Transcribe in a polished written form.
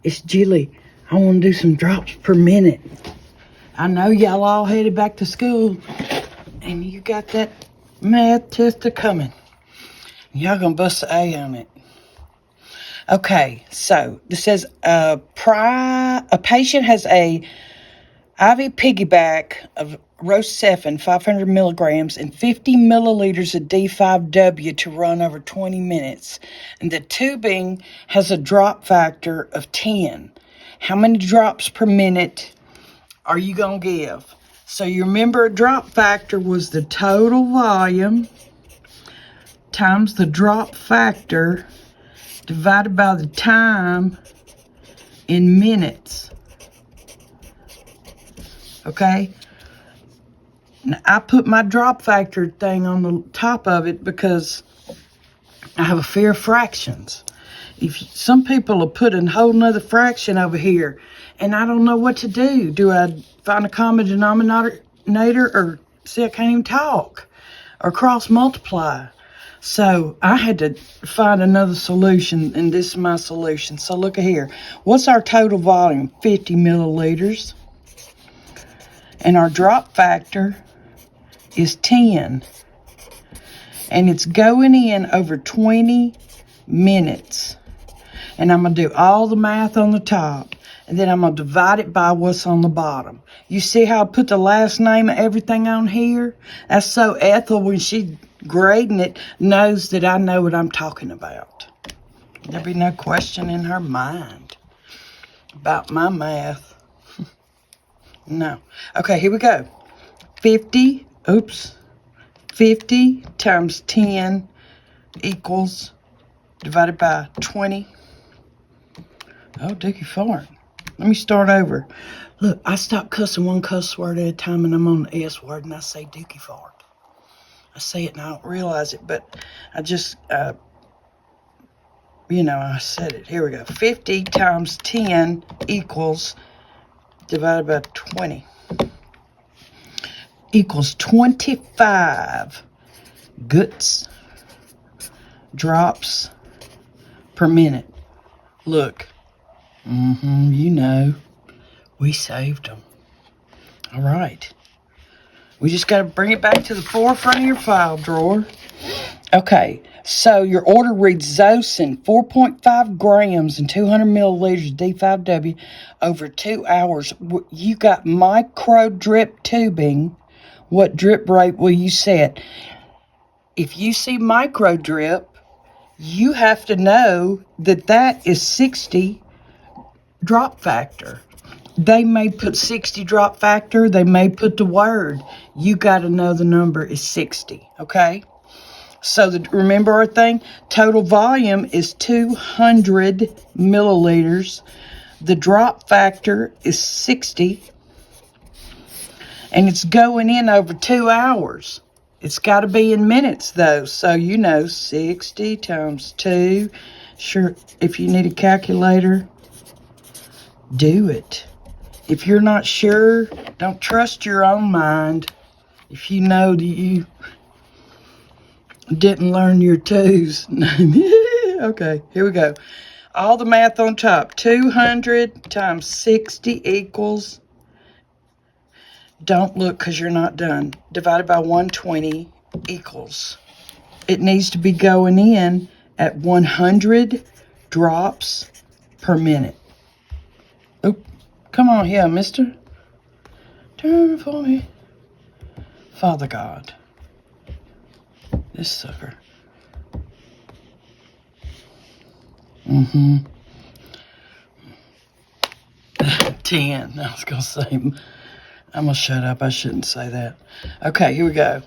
It's Jilly. I want to do some drops per minute. I know y'all all headed back to school, and you got that math test coming. Y'all gonna bust the A on it. Okay, so this says a patient has a IV piggyback of Rocephin 500 milligrams and 50 milliliters of D5W to run over 20 minutes. And the tubing has a drop factor of 10. How many drops per minute are you going to give? So you remember a drop factor was the total volume times the drop factor divided by the time in minutes. Okay? Now, I put my drop factor thing on the top of it because I have a fear of fractions. Some people will put a whole nother fraction over here, and I don't know what to do. Do I find a common denominator, or see, I can't even talk, or cross multiply? So I had to find another solution, and this is my solution. So look at here. What's our total volume? 50 milliliters. And our drop factor is 10. And it's going in over 20 minutes. And I'm going to do all the math on the top. And then I'm going to divide it by what's on the bottom. You see how I put the last name of everything on here? That's so Ethel, when she's grading it, knows that I know what I'm talking about. There'll be no question in her mind about my math. No. Okay, here we go. 50 times 10 equals, divided by 20. Oh, Dookie fart. Let me start over. Look, I stop cussing one cuss word at a time, and I'm on the S word, and I say Dookie fart. I say it and I don't realize it, but I just, I said it. Here we go. 50 times 10 equals, divided by 20, equals 25 drops per minute. Look. We saved them. All right. We just got to bring it back to the forefront of your file drawer. Okay, so your order reads Zosyn, 4.5 grams and 200 milliliters D5W over 2 hours. You got micro drip tubing. What drip rate will you set? If you see micro drip, you have to know that that is 60 drop factor. They may put 60 drop factor. They may put the word. You got to know the number is 60, okay? So remember our thing? Total volume is 200 milliliters. The drop factor is 60. And it's going in over 2 hours. It's got to be in minutes, though. So, 60 times 2. Sure, if you need a calculator, do it. If you're not sure, don't trust your own mind. If you know that you didn't learn your twos. Okay, here we go. All the math on top. 200 times 60 equals, don't look because you're not done, divided by 120 equals. It needs to be going in at 100 drops per minute. Oh, come on here, mister. Turn for me. Father God. This sucker. 10. I was going to say, I'm going to shut up. I shouldn't say that. Okay, here we go.